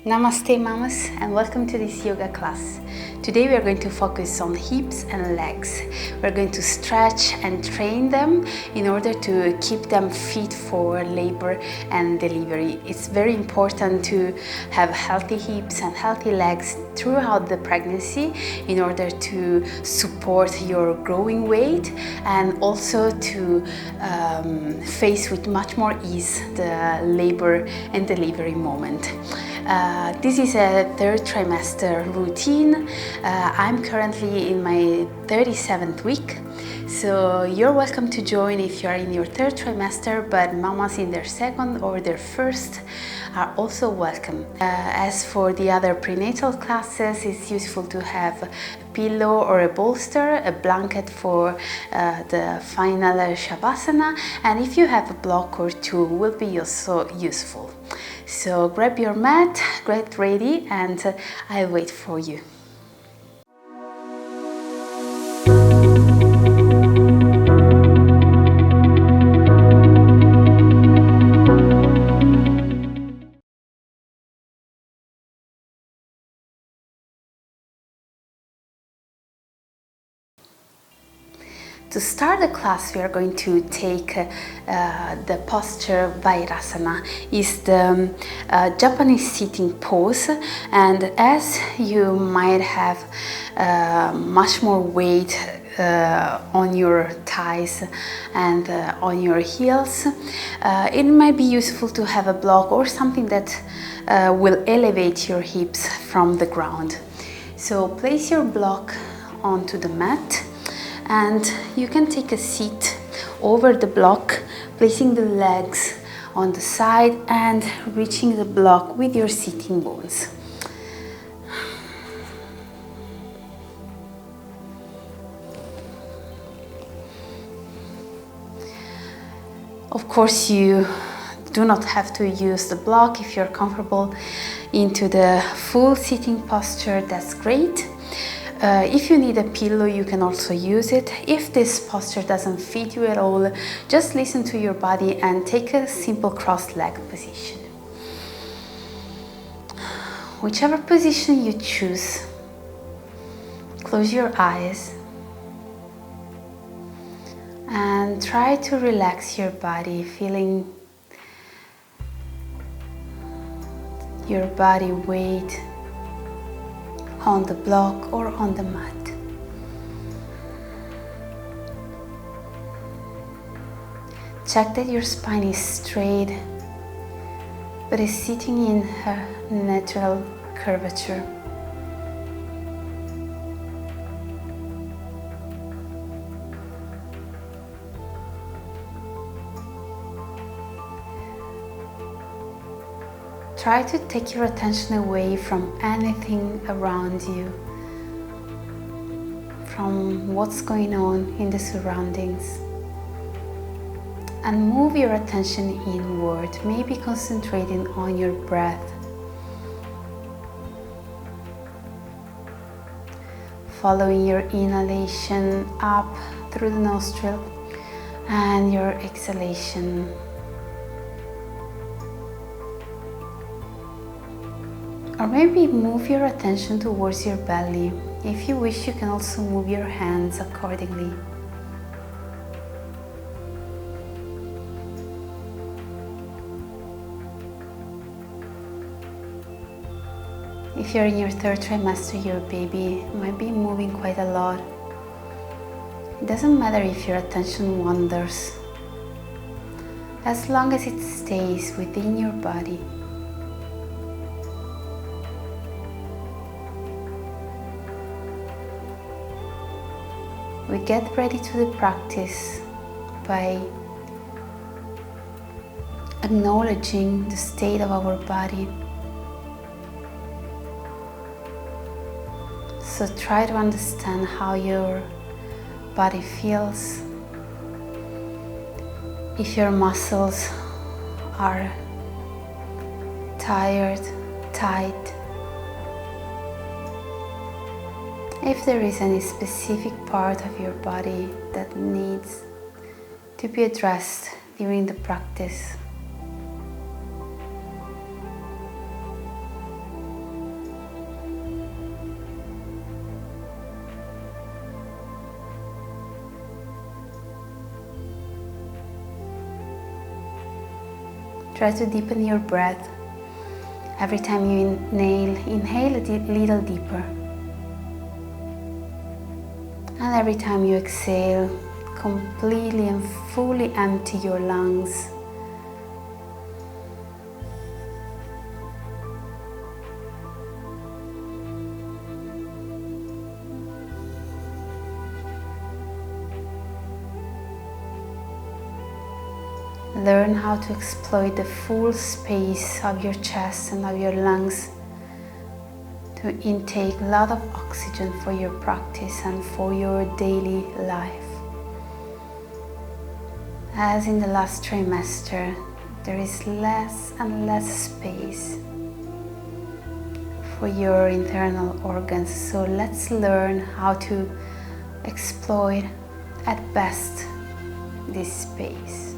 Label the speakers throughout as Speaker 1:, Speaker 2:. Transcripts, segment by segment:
Speaker 1: Namaste mamas and welcome to this yoga class. Today we are going to focus on hips and legs. We're going to stretch and train them in order to keep them fit for labor and delivery. It's very important to have healthy hips and healthy legs throughout the pregnancy in order to support your growing weight and also to face with much more ease the labor and delivery moment. This is a third trimester routine. I'm currently in my 37th week, so you're welcome to join if you're in your third trimester, but mamas in their second or their first are also welcome. As for the other prenatal classes, it's useful to have a pillow or a bolster, a blanket for the final shavasana, and if you have a block or two, will be also useful. So grab your mat, get ready, and I'll wait for you. To start the class, we are going to take the posture Vairasana. It's the Japanese sitting pose, and as you might have much more weight on your thighs and on your heels, it might be useful to have a block or something that will elevate your hips from the ground. So place your block onto the mat, and you can take a seat over the block, placing the legs on the side and reaching the block with your sitting bones. Of course, you do not have to use the block. If you're comfortable into the full sitting posture, that's great. If you need a pillow, you can also use it. If this posture doesn't fit you at all, just listen to your body and take a simple crossed leg position. Whichever position you choose, close your eyes and try to relax your body, feeling your body weight on the block or on the mat. Check that your spine is straight but is sitting in a natural curvature. Try to take your attention away from anything around you, from what's going on in the surroundings, and move your attention inward, maybe concentrating on your breath. Following your inhalation up through the nostril and your exhalation. Or maybe move your attention towards your belly. If you wish, you can also move your hands accordingly. If you're in your third trimester, your baby might be moving quite a lot. It doesn't matter if your attention wanders, as long as it stays within your body. We get ready to the practice by acknowledging the state of our body. So try to understand how your body feels. If your muscles are tired, tight. If there is any specific part of your body that needs to be addressed during the practice. Try to deepen your breath. Every time you inhale a little deeper. And every time you exhale, completely and fully empty your lungs. Learn how to exploit the full space of your chest and of your lungs to intake a lot of oxygen for your practice and for your daily life. As in the last trimester, there is less and less space for your internal organs, so let's learn how to exploit at best this space.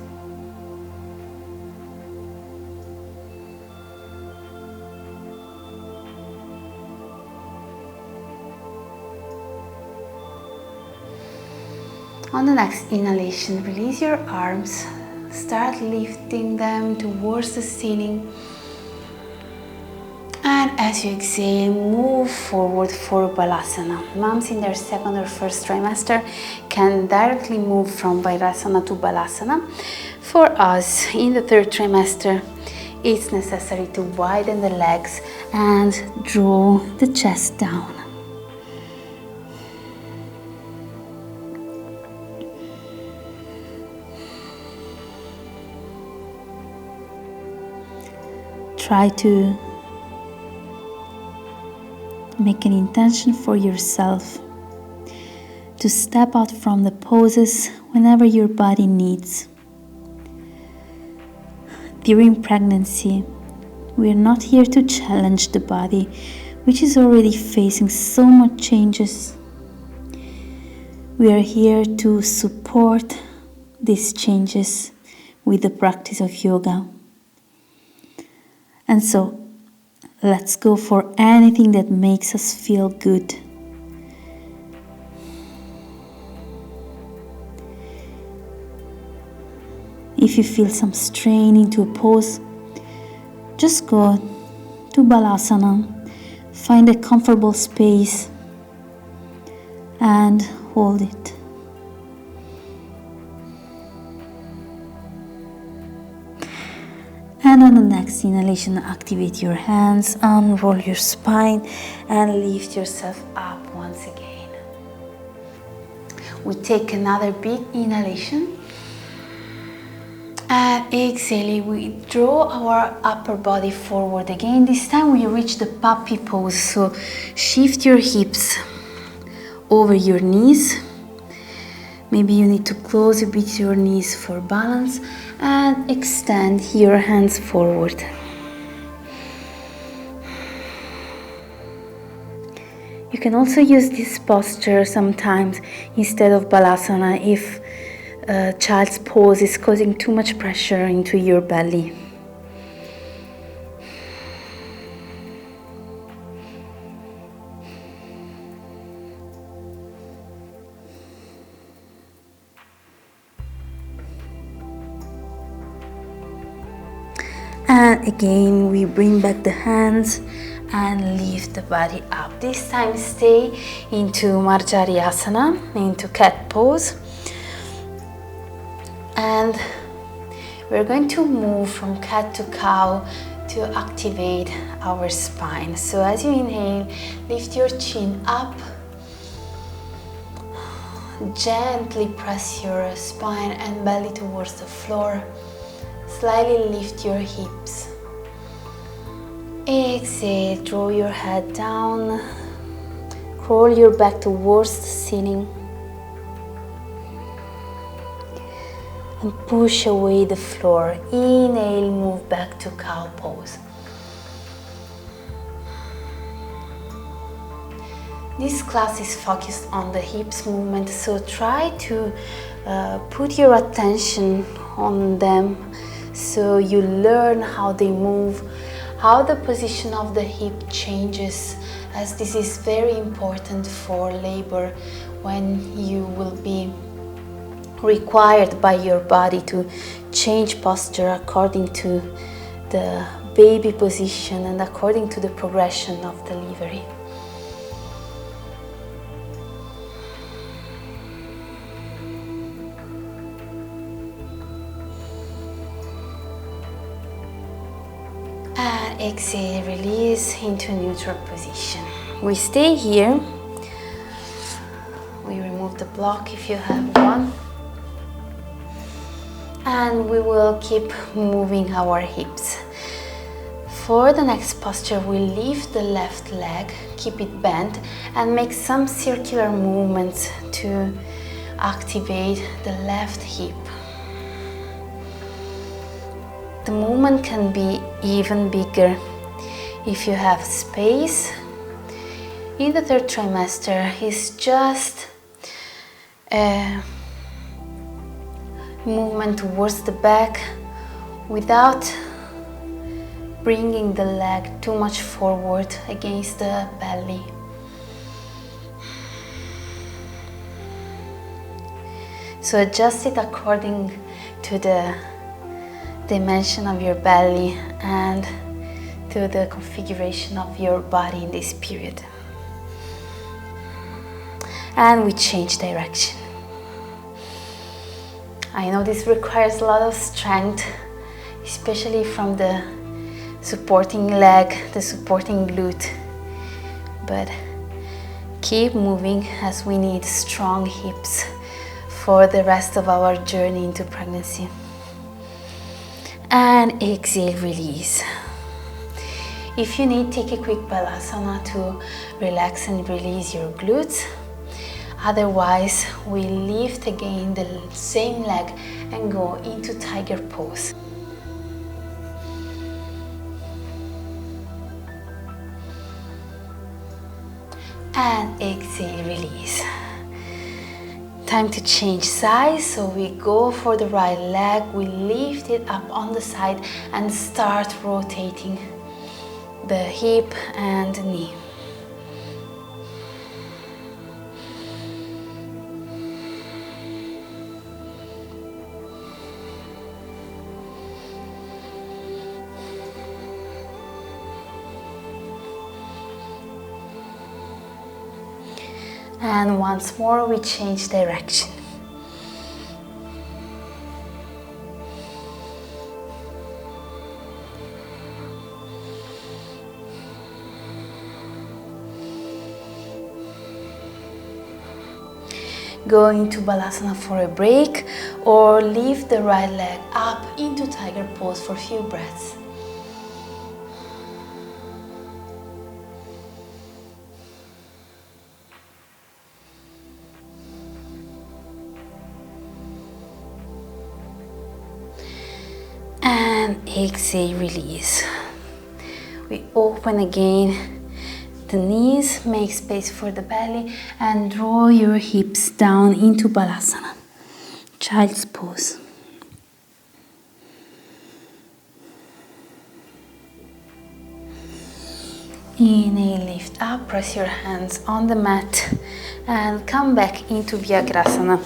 Speaker 1: On the next inhalation, release your arms, start lifting them towards the ceiling, and as you exhale, move forward for Balasana. Moms in their second or first trimester can directly move from Virasana to Balasana. For us in the third trimester, it's necessary to widen the legs and draw the chest down. Try to make an intention for yourself to step out from the poses whenever your body needs. During pregnancy, we are not here to challenge the body, which is already facing so much changes. We are here to support these changes with the practice of yoga. And so, let's go for anything that makes us feel good. If you feel some strain into a pose, just go to Balasana, find a comfortable space and hold it. And on the next inhalation, activate your hands, unroll your spine and lift yourself up once again. We take another big inhalation and exhale, we draw our upper body forward again. This time we reach the puppy pose, so shift your hips over your knees. Maybe you need to close a bit your knees for balance and extend your hands forward. You can also use this posture sometimes instead of Balasana if child's pose is causing too much pressure into your belly. And again, we bring back the hands and lift the body up. This time stay into Marjariyasana, into cat pose. And we're going to move from cat to cow to activate our spine. So as you inhale, lift your chin up. Gently press your spine and belly towards the floor. Slightly lift your hips. Exhale, draw your head down. Crawl your back towards the ceiling. And push away the floor. Inhale, move back to cow pose. This class is focused on the hips movement, so try to put your attention on them so you learn how they move, how the position of the hip changes, as this is very important for labor when you will be required by your body to change posture according to the baby position and according to the progression of delivery. And exhale, release into neutral position. We stay here. We remove the block if you have one. And we will keep moving our hips. For the next posture, we lift the left leg, keep it bent, and make some circular movements to activate the left hip. The movement can be even bigger if you have space. In the third trimester, it's just a movement towards the back without bringing the leg too much forward against the belly. So adjust it according to the dimension of your belly and to the configuration of your body in this period. And we change direction. I know this requires a lot of strength, especially from the supporting leg, the supporting glute, but keep moving as we need strong hips for the rest of our journey into pregnancy. And exhale, release. If you need, take a quick balasana to relax and release your glutes. Otherwise, we lift again the same leg and go into tiger pose. And exhale, release. Time to change size, so we go for the right leg, we lift it up on the side and start rotating the hip and the knee. And once more, we change direction. Go into balasana for a break, or lift the right leg up into tiger pose for a few breaths. And exhale, release. We open again the knees, make space for the belly, and draw your hips down into balasana, child's pose. Inhale, lift up, press your hands on the mat, and come back into Vyagrasana.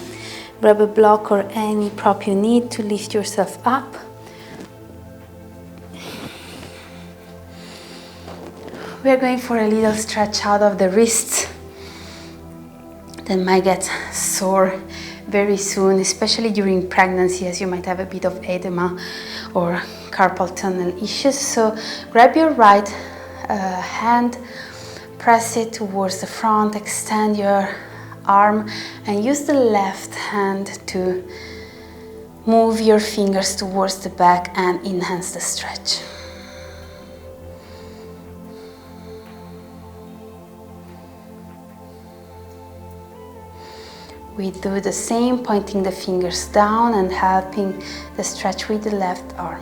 Speaker 1: Grab a block or any prop you need to lift yourself up. We are going for a little stretch out of the wrists that might get sore very soon, especially during pregnancy, as you might have a bit of edema or carpal tunnel issues. So grab your right hand, press it towards the front, extend your arm, and use the left hand to move your fingers towards the back and enhance the stretch. We do the same, pointing the fingers down and helping the stretch with the left arm.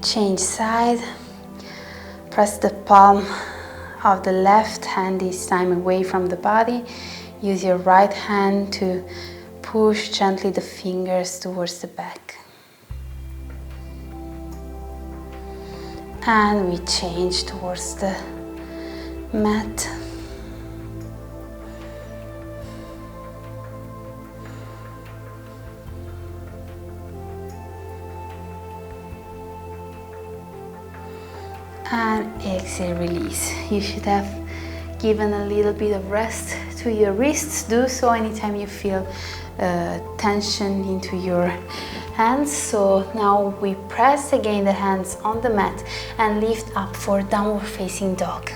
Speaker 1: Change side. Press the palm of the left hand this time away from the body. Use your right hand to push gently the fingers towards the back. And we change towards the mat. And exhale, release. You should have given a little bit of rest to your wrists. Do so anytime you feel tension into your hands. So now we press again the hands on the mat and lift up for downward facing dog.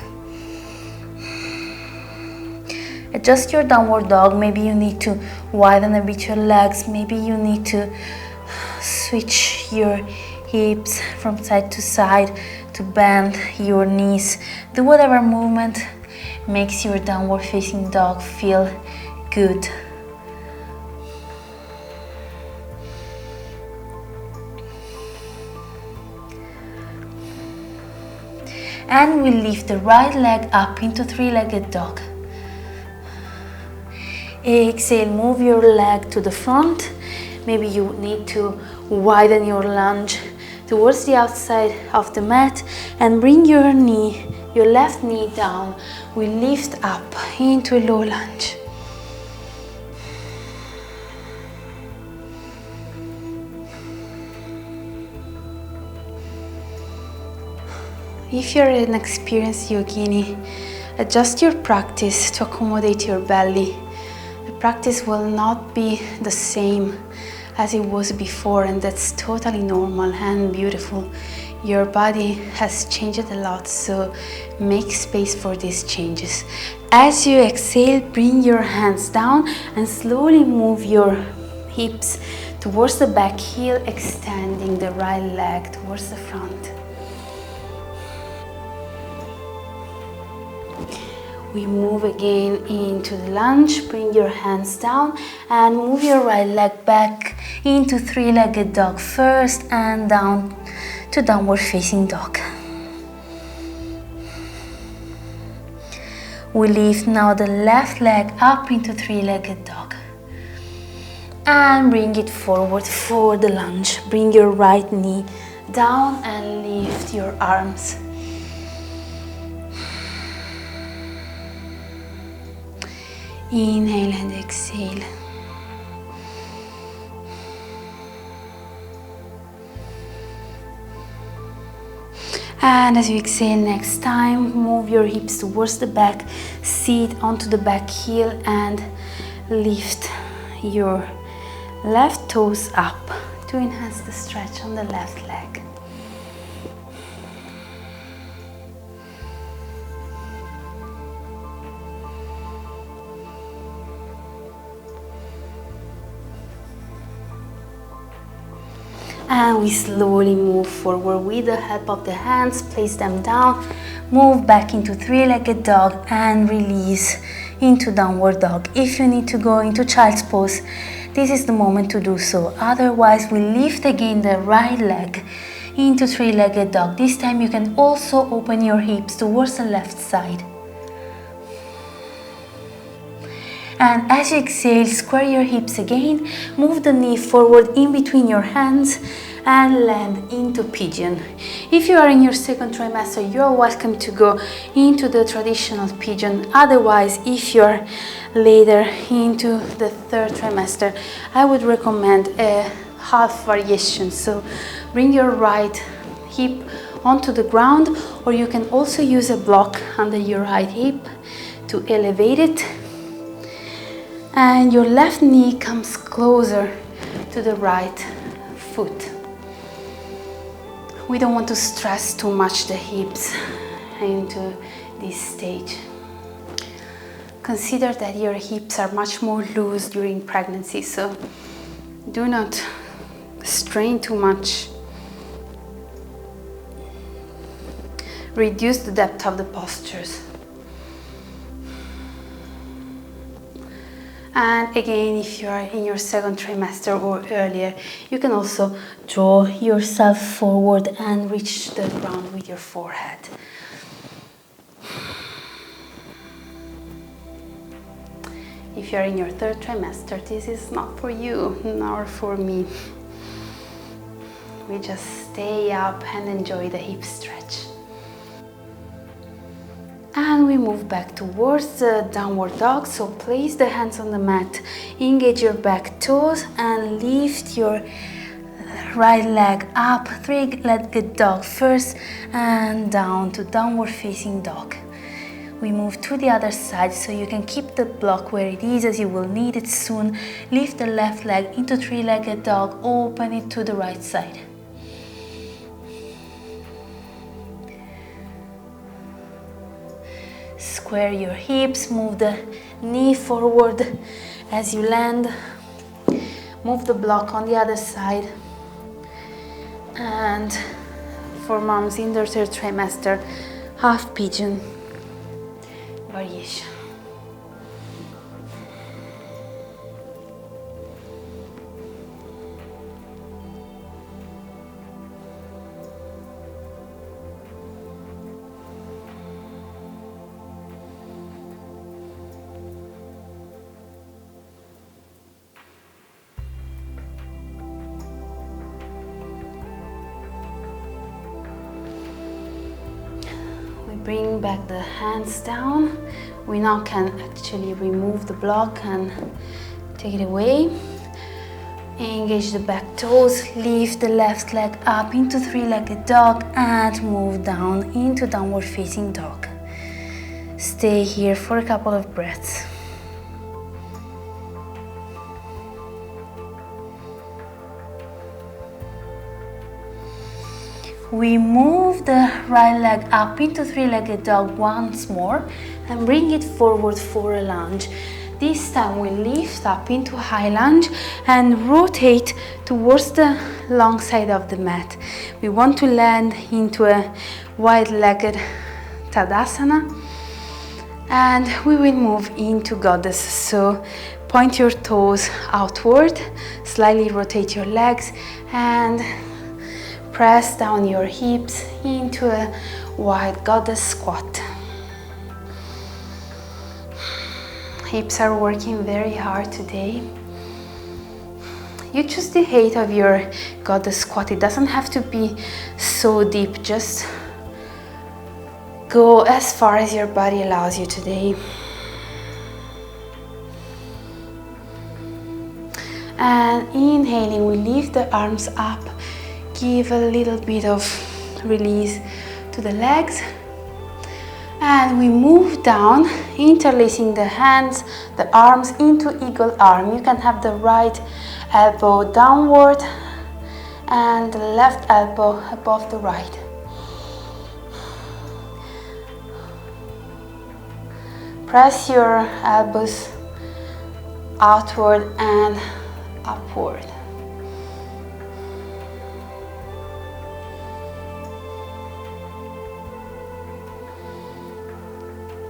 Speaker 1: Adjust your downward dog. Maybe you need to widen a bit your legs. Maybe you need to switch your hips from side to side to bend your knees. Do whatever movement makes your downward facing dog feel good. And we lift the right leg up into three-legged dog. Exhale, move your leg to the front. Maybe you need to widen your lunge towards the outside of the mat and bring your knee, your left knee down. We lift up into a low lunge. If you're an experienced yogini, adjust your practice to accommodate your belly. The practice will not be the same as it was before, and that's totally normal and beautiful. Your body has changed a lot, so make space for these changes. As you exhale, bring your hands down and slowly move your hips towards the back heel, extending the right leg towards the front. We move again into the lunge. Bring your hands down and move your right leg back into three-legged dog first and down to downward facing dog. We lift now the left leg up into three-legged dog and bring it forward for the lunge. Bring your right knee down and lift your arms. Inhale and exhale. And as you exhale next time, move your hips towards the back, sit onto the back heel and lift your left toes up to enhance the stretch on the left leg. And we slowly move forward with the help of the hands, place them down, move back into three-legged dog and release into downward dog. If you need to go into child's pose, this is the moment to do so. Otherwise, we lift again the right leg into three-legged dog. This time you can also open your hips towards the left side. And as you exhale, square your hips again, move the knee forward in between your hands and land into pigeon. If you are in your second trimester, you are welcome to go into the traditional pigeon. Otherwise, if you are later into the third trimester, I would recommend a half variation. So bring your right hip onto the ground, or you can also use a block under your right hip to elevate it. And your left knee comes closer to the right foot. We don't want to stress too much the hips into this stage. Consider that your hips are much more loose during pregnancy, so do not strain too much. Reduce the depth of the postures. And again, if you are in your second trimester or earlier, you can also draw yourself forward and reach the ground with your forehead. If you are in your third trimester, this is not for you, nor for me. We just stay up and enjoy the hip stretch. And we move back towards the downward dog. So place the hands on the mat, engage your back toes and lift your right leg up, three-legged dog first, and down to downward facing dog. We move to the other side, so you can keep the block where it is as you will need it soon. Lift the left leg into three-legged dog, open it to the right side. Square your hips, move the knee forward as you land. Move the block on the other side. And for moms in their third trimester, half pigeon variation. Bring back the hands down. We now can actually remove the block and take it away. Engage the back toes, lift the left leg up into three-legged dog and move down into downward facing dog. Stay here for a couple of breaths. We move the right leg up into three-legged dog once more and bring it forward for a lunge. This time we lift up into high lunge and rotate towards the long side of the mat. We want to land into a wide-legged Tadasana, and we will move into Goddess. So point your toes outward, slightly rotate your legs and press down your hips into a wide Goddess squat. Hips are working very hard today. You choose the height of your Goddess squat. It doesn't have to be so deep. Just go as far as your body allows you today. And inhaling, we lift the arms up. Give a little bit of release to the legs. And we move down, interlacing the hands, the arms into eagle arm. You can have the right elbow downward and the left elbow above the right. Press your elbows outward and upward.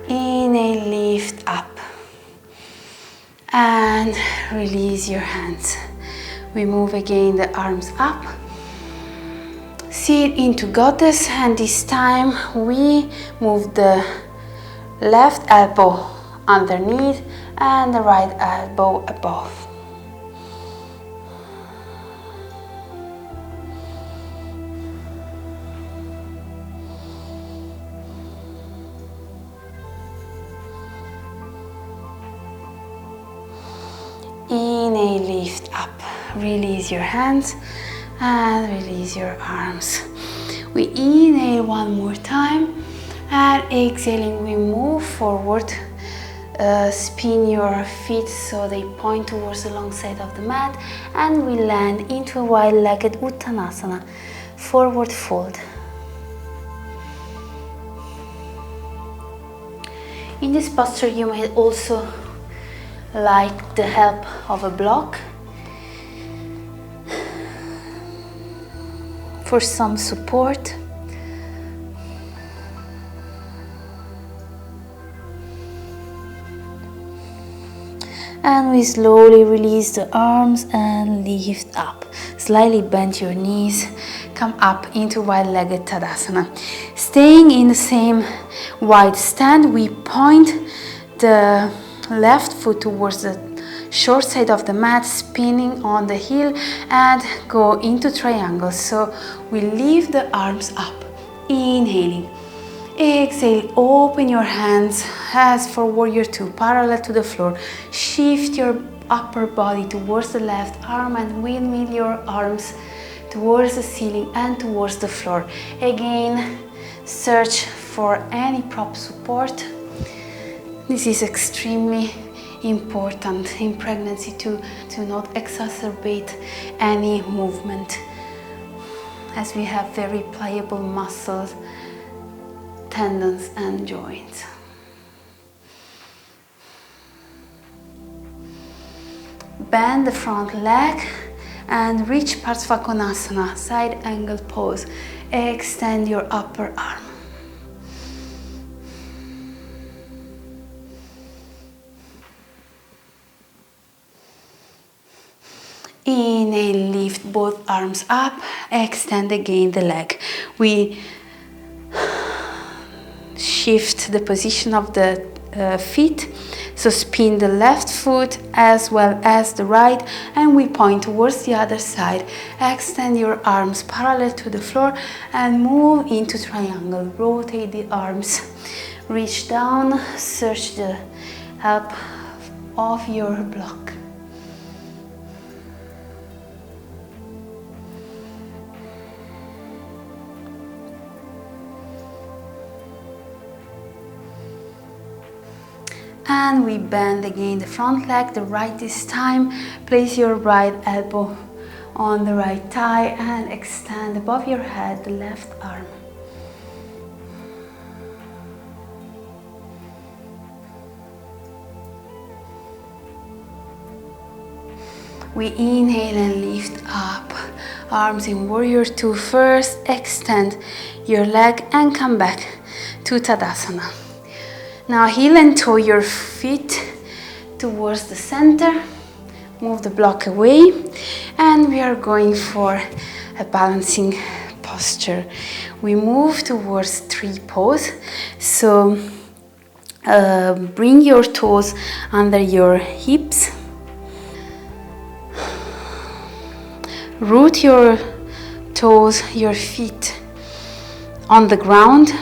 Speaker 1: Inhale, lift up and release your hands. We move again the arms up. Sit into Goddess, and this time we move the left elbow underneath and the right elbow above. Inhale, lift up, release your hands and release your arms. We inhale one more time and exhaling we move forward. Spin your feet so they point towards the long side of the mat, and we land into a wide-legged Uttanasana, forward fold. In this posture you might also like the help of a block for some support. And we slowly release the arms and lift up. Slightly bend your knees, come up into wide-legged Tadasana. Staying in the same wide stand, we point the left foot towards the short side of the mat, spinning on the heel and go into triangle. So we lift the arms up, inhaling. Exhale, open your hands as for warrior two, parallel to the floor. Shift your upper body towards the left arm and windmill your arms towards the ceiling and towards the floor. Again, search for any prop support. This is extremely important in pregnancy to not exacerbate any movement, as we have very pliable muscles, tendons and joints. Bend the front leg and reach Parsva Konasana, side angle pose. Extend your upper arm. Inhale, lift both arms up, extend again the leg. We shift the position of the feet, so spin the left foot as well as the right, and we point towards the other side. Extend your arms parallel to the floor and move into triangle. Rotate the arms, reach down, search the help of your block. And we bend again the front leg, the right this time. Place your right elbow on the right thigh and extend above your head the left arm. We inhale and lift up, arms in warrior two. First, extend your leg and come back to Tadasana. Now heel and toe your feet towards the center, move the block away, and we are going for a balancing posture. We move towards tree pose, so bring your toes under your hips, root your toes, your feet on the ground,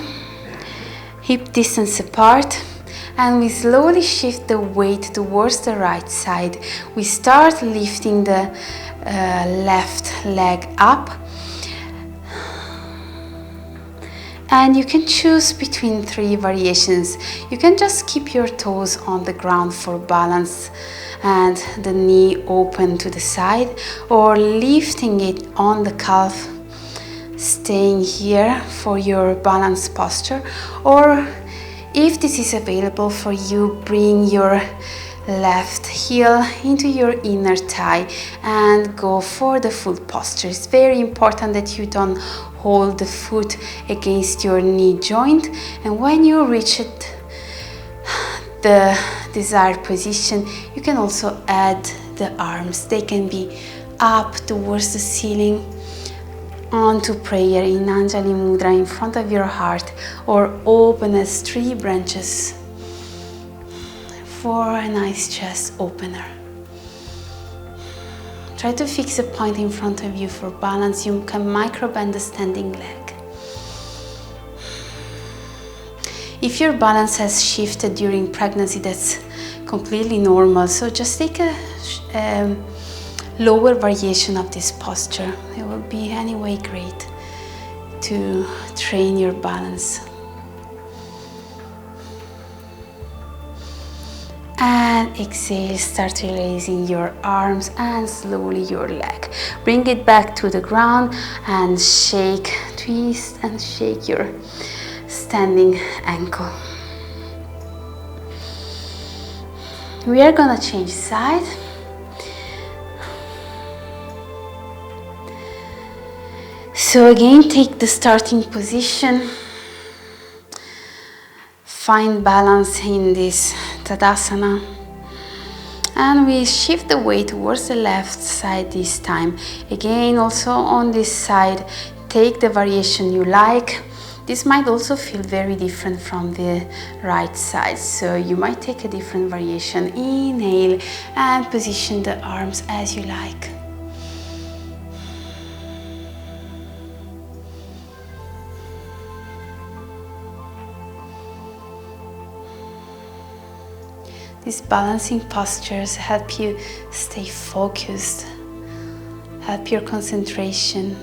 Speaker 1: hip distance apart, and we slowly shift the weight towards the right side. We start lifting the left leg up, and you can choose between three variations. You can just keep your toes on the ground for balance and the knee open to the side, or lifting it on the calf, staying here for your balanced posture. Or if this is available for you, bring your left heel into your inner thigh and go for the full posture. It's very important that you don't hold the foot against your knee joint, and when you reach it, the desired position, you can also add the arms. They can be up towards the ceiling, onto prayer in Anjali Mudra in front of your heart, or open as tree branches for a nice chest opener. Try to fix a point in front of you for balance. You can micro bend the standing leg. If your balance has shifted during pregnancy, that's completely normal. So just take a lower variation of this posture. It will be anyway great to train your balance. And exhale, start releasing your arms and slowly your leg. Bring it back to the ground and shake, twist and shake your standing ankle. We are gonna change side. So again, take the starting position. Find balance in this Tadasana. And we shift the weight towards the left side this time. Again, also on this side, take the variation you like. This might also feel very different from the right side, so you might take a different variation. Inhale and position the arms as you like. These balancing postures help you stay focused, Help your concentration.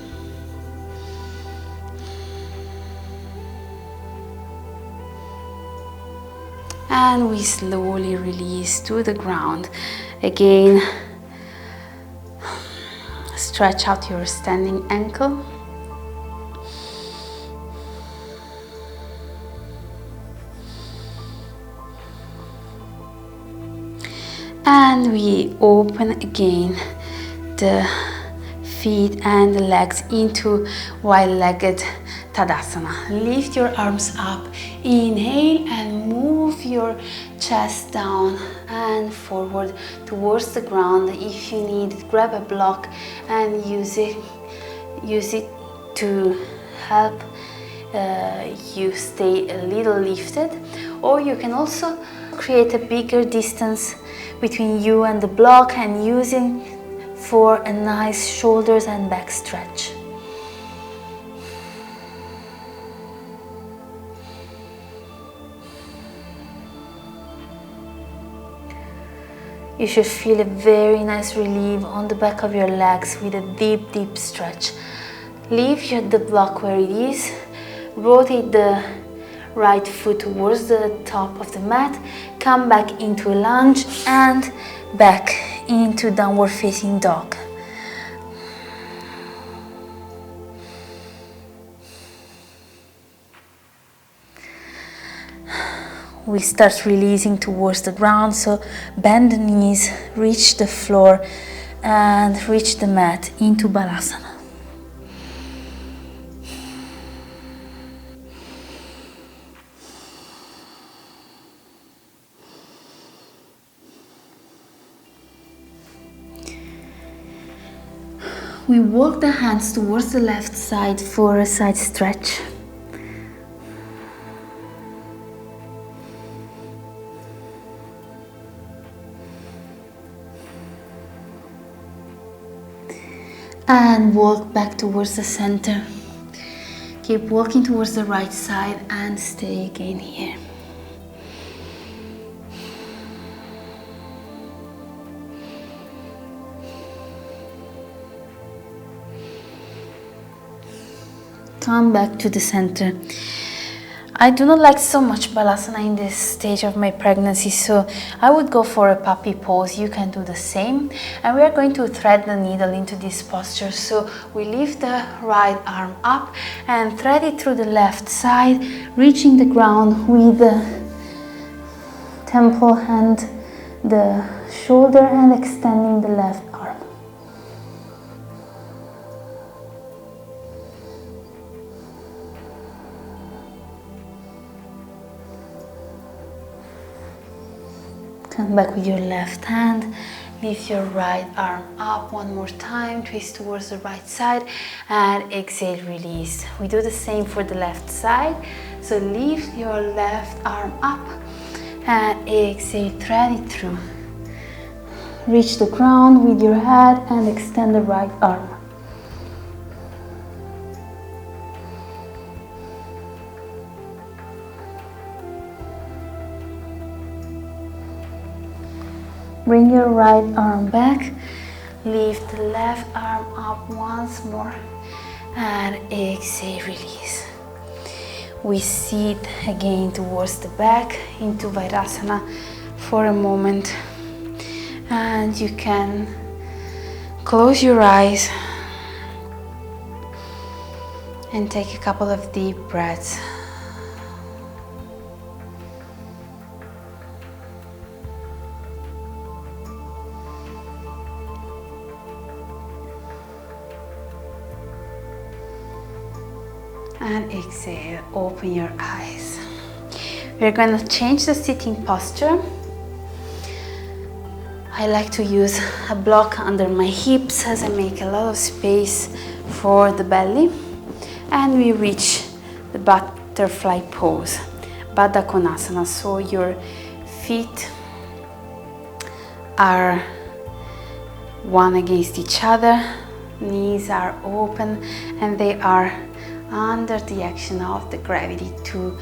Speaker 1: And we slowly release to the ground. Again, stretch out your standing ankle. And we open again the feet and the legs into wide-legged Tadasana. Lift your arms up, inhale and move your chest down and forward towards the ground. If you need, grab a block and use it to help you stay a little lifted, or you can also create a bigger distance between you and the block and using for a nice shoulders and back stretch. You should feel a very nice relief on the back of your legs with a deep, deep stretch. Leave the block where it is. Rotate the right foot towards the top of the mat. Come back into a lunge and back into downward facing dog. We start releasing towards the ground, so bend the knees, reach the floor and reach the mat into Balasana. We walk the hands towards the left side for a side stretch. And walk back towards the center. Keep walking towards the right side and stay again here. Come back to the center. I do not like so much Balasana in this stage of my pregnancy, so I would go for a puppy pose. You can do the same. And we are going to thread the needle into this posture. So we lift the right arm up and thread it through the left side, reaching the ground with the temple and the shoulder and extending the left arm. Come back with your left hand, lift your right arm up one more time, twist towards the right side and exhale, release. We do the same for the left side. So lift your left arm up and exhale, thread it through. Reach the ground with your head and extend the right arm. Bring your right arm back, lift the left arm up once more and exhale, release. We sit again towards the back into Virasana for a moment, and you can close your eyes and take a couple of deep breaths. And exhale, open your eyes. We're going to change the sitting posture. I like to use a block under my hips as I make a lot of space for the belly. And we reach the butterfly pose, Baddha Konasana. So your feet are one against each other, knees are open, and they are under the action of the gravity to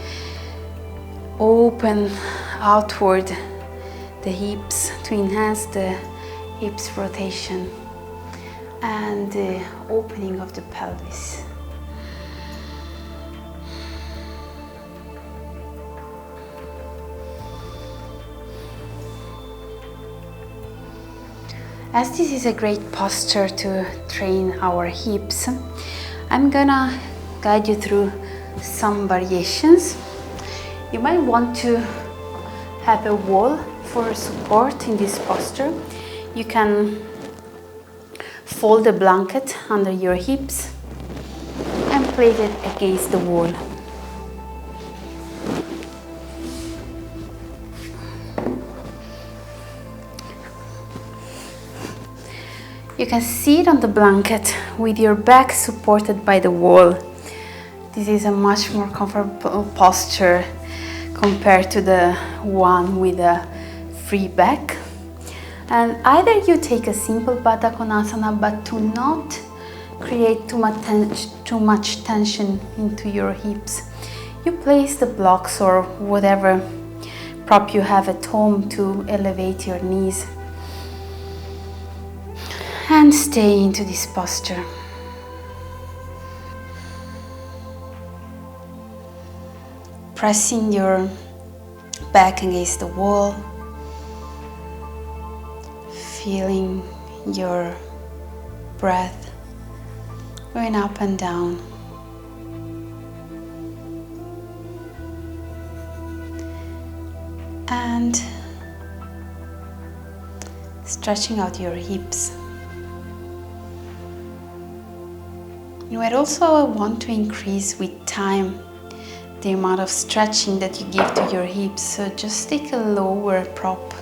Speaker 1: open outward the hips, to enhance the hips rotation. and the opening of the pelvis. As this is a great posture to train our hips, I'm gonna guide you through some variations. You might want to have a wall for support in this posture. You can fold the blanket under your hips and place it against the wall. You can sit on the blanket with your back supported by the wall. This is a much more comfortable posture compared to the one with a free back. And either you take a simple Baddha Konasana, but to not create too much tension into your hips, you place the blocks or whatever prop you have at home to elevate your knees. And stay into this posture. Pressing your back against the wall, feeling your breath going up and down. And stretching out your hips. You might also want to increase with time the amount of stretching that you give to your hips. So just take a lower prop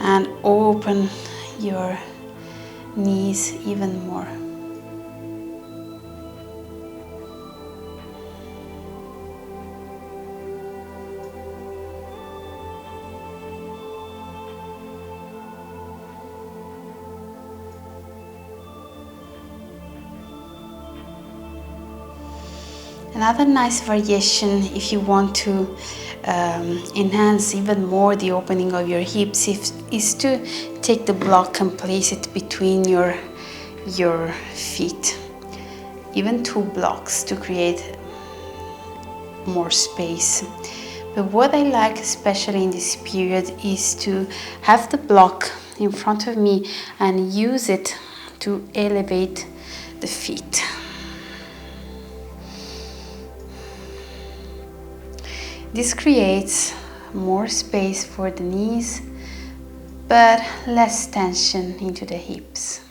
Speaker 1: and open your knees even more. Another nice variation, if you want to enhance even more the opening of your hips, is to take the block and place it between your feet. Even 2 blocks to create more space. But what I like especially in this period is to have the block in front of me and use it to elevate the feet. This creates more space for the knees, but less tension into the hips.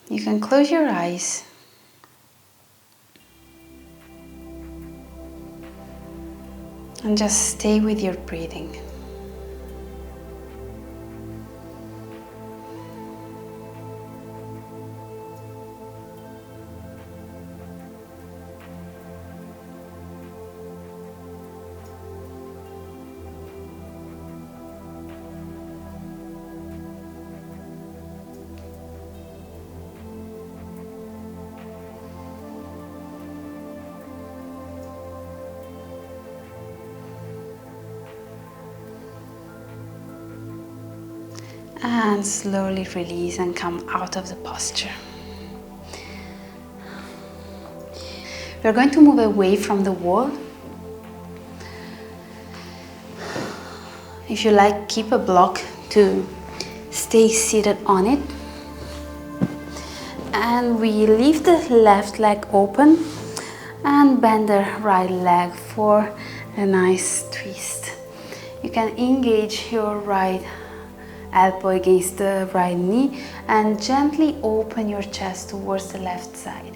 Speaker 1: You can close your eyes and just stay with your breathing. And slowly release and come out of the posture. We're going to move away from the wall. If you like, keep a block to stay seated on it. And we leave the left leg open and bend the right leg for a nice twist. You can engage your right elbow against the right knee and gently open your chest towards the left side.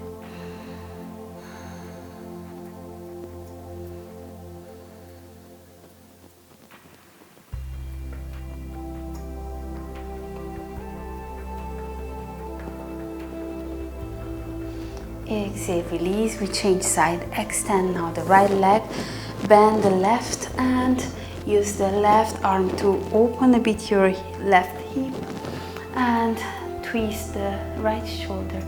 Speaker 1: Exhale, release, we change side, extend now the right leg, bend the left and use the left arm to open a bit your left hip and twist the right shoulder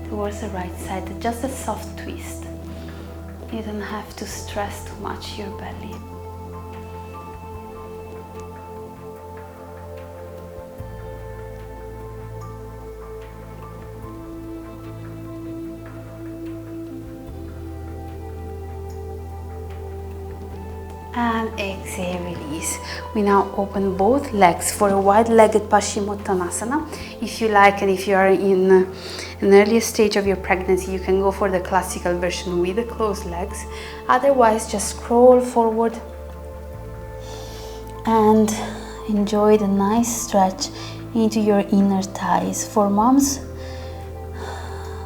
Speaker 1: towards the right side. Just a soft twist. You don't have to stress too much your belly. And exhale, release. We now open both legs for a wide-legged Paschimottanasana. If you like, and if you are in an earlier stage of your pregnancy, you can go for the classical version with the closed legs. Otherwise, just scroll forward and enjoy the nice stretch into your inner thighs. For moms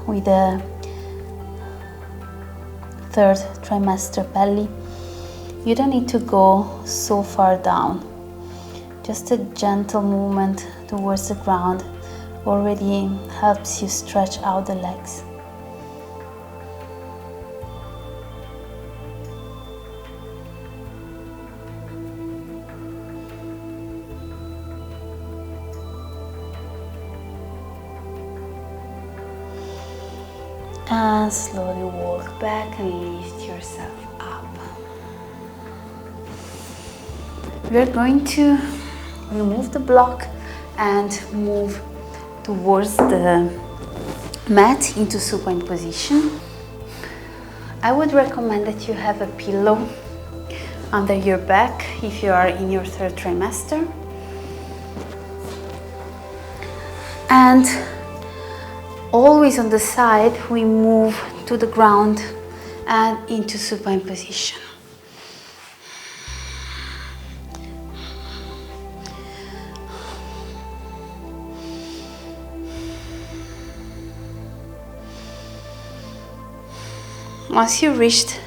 Speaker 1: with a third trimester belly, you don't need to go so far down. Just a gentle movement towards the ground already helps you stretch out the legs. And slowly walk back and lift yourself up. We're going to remove the block and move towards the mat into supine position. I would recommend that you have a pillow under your back if you are in your third trimester. And always on the side, we move to the ground and into supine position. Once you reached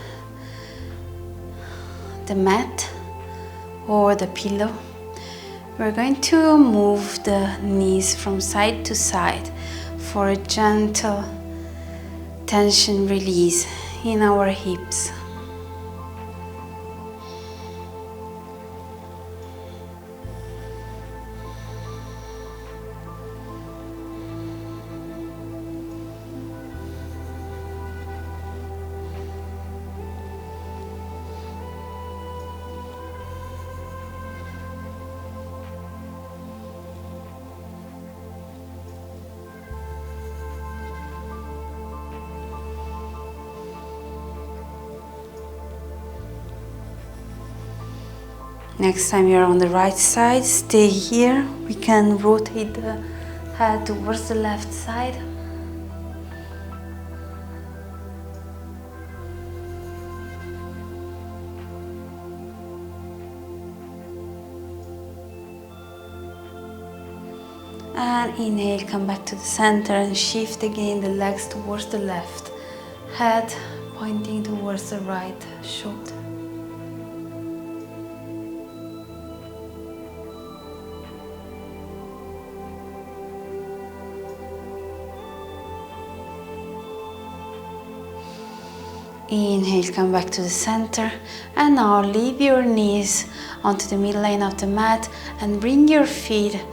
Speaker 1: the mat or the pillow, we're going to move the knees from side to side for a gentle tension release in our hips. Next time you're on the right side, stay here. We can rotate the head towards the left side. And inhale, come back to the center and shift again the legs towards the left. Head pointing towards the right shoulder. Inhale, come back to the center, and now leave your knees onto the midline of the mat and bring your feet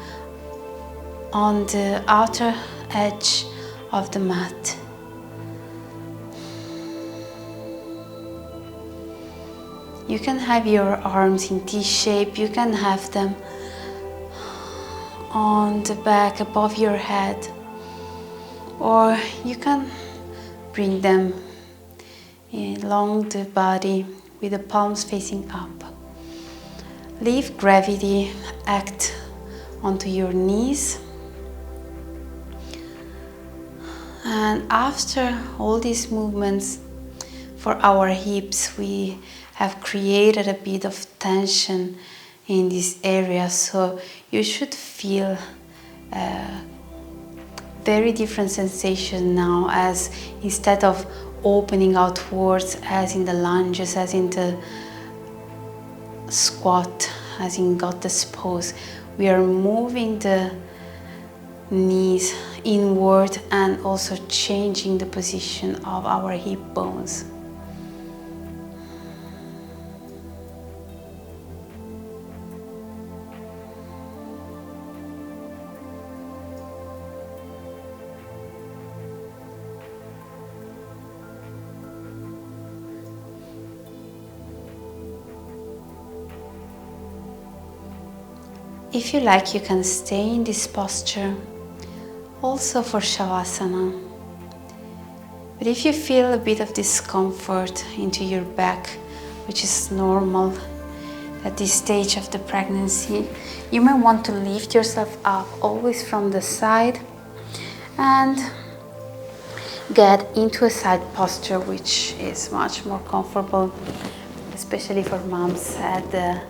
Speaker 1: on the outer edge of the mat. You can have your arms in T shape, you can have them on the back above your head, or you can bring them along the body with the palms facing up. Leave gravity act onto your knees. And after all these movements for our hips, we have created a bit of tension in this area, so you should feel very different sensation now, as instead of opening outwards as in the lunges, as in the squat, as in goddess pose, we are moving the knees inward and also changing the position of our hip bones. If you like, you can stay in this posture also for Shavasana. But if you feel a bit of discomfort into your back, which is normal, At this stage of the pregnancy, you may want to lift yourself up always from the side and get into a side posture, which is much more comfortable, especially for moms at the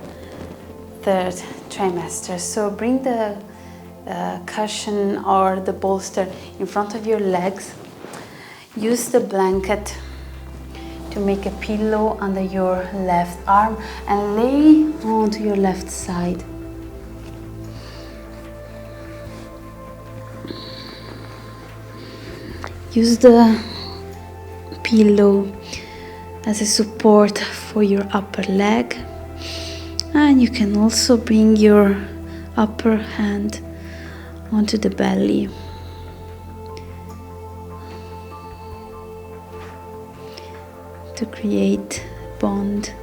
Speaker 1: third trimester. So bring the cushion or the bolster in front of your legs. Use the blanket to make a pillow under your left arm and lay onto your left side. Use the pillow as a support for your upper leg, and you can also bring your upper hand onto the belly. To create a bond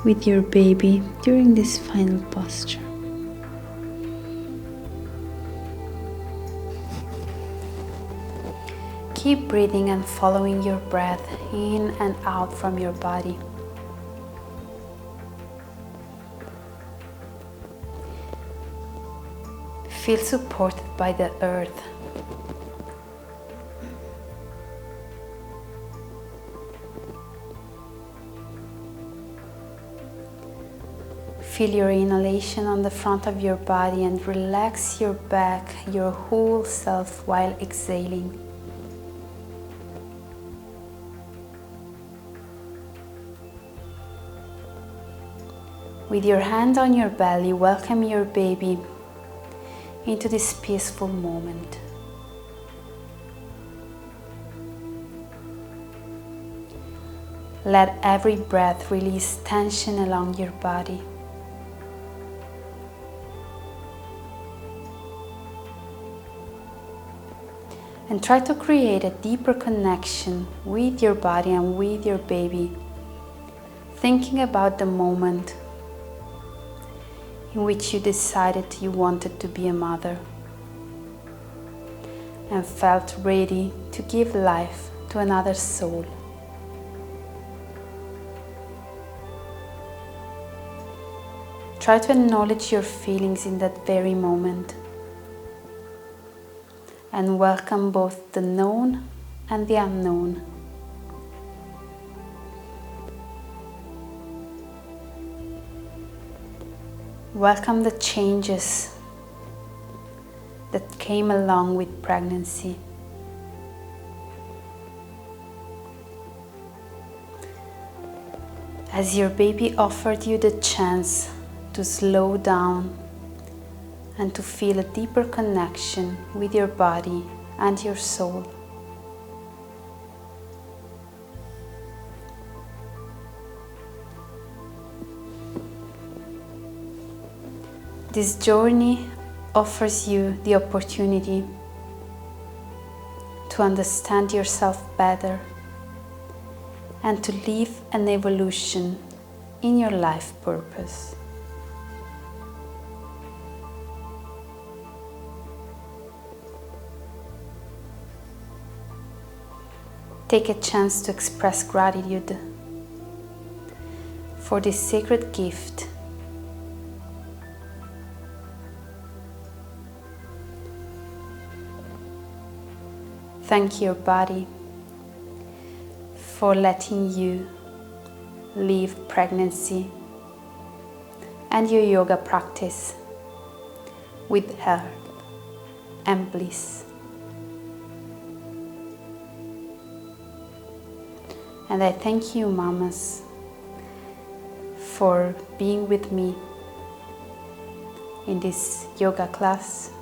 Speaker 1: with your baby during this final posture. Keep breathing and following your breath in and out from your body. Feel supported by the earth. Feel your inhalation on the front of your body and relax your back, your whole self while exhaling. With your hand on your belly, welcome your baby into this peaceful moment. Let every breath release tension along your body. And try to create a deeper connection with your body and with your baby, thinking about the moment in which you decided you wanted to be a mother and felt ready to give life to another soul. Try to acknowledge your feelings in that very moment and welcome both the known and the unknown. Welcome the changes that came along with pregnancy. As your baby offered you the chance to slow down and to feel a deeper connection with your body and your soul. This journey offers you the opportunity to understand yourself better and to live an evolution in your life purpose. Take a chance to express gratitude for this sacred gift. Thank your body for letting you live pregnancy and your yoga practice with health and bliss. And I thank you, mamas, for being with me in this yoga class,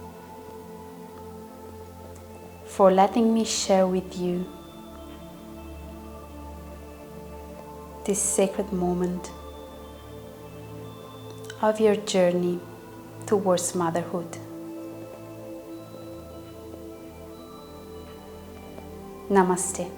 Speaker 1: for letting me share with you this sacred moment of your journey towards motherhood. Namaste.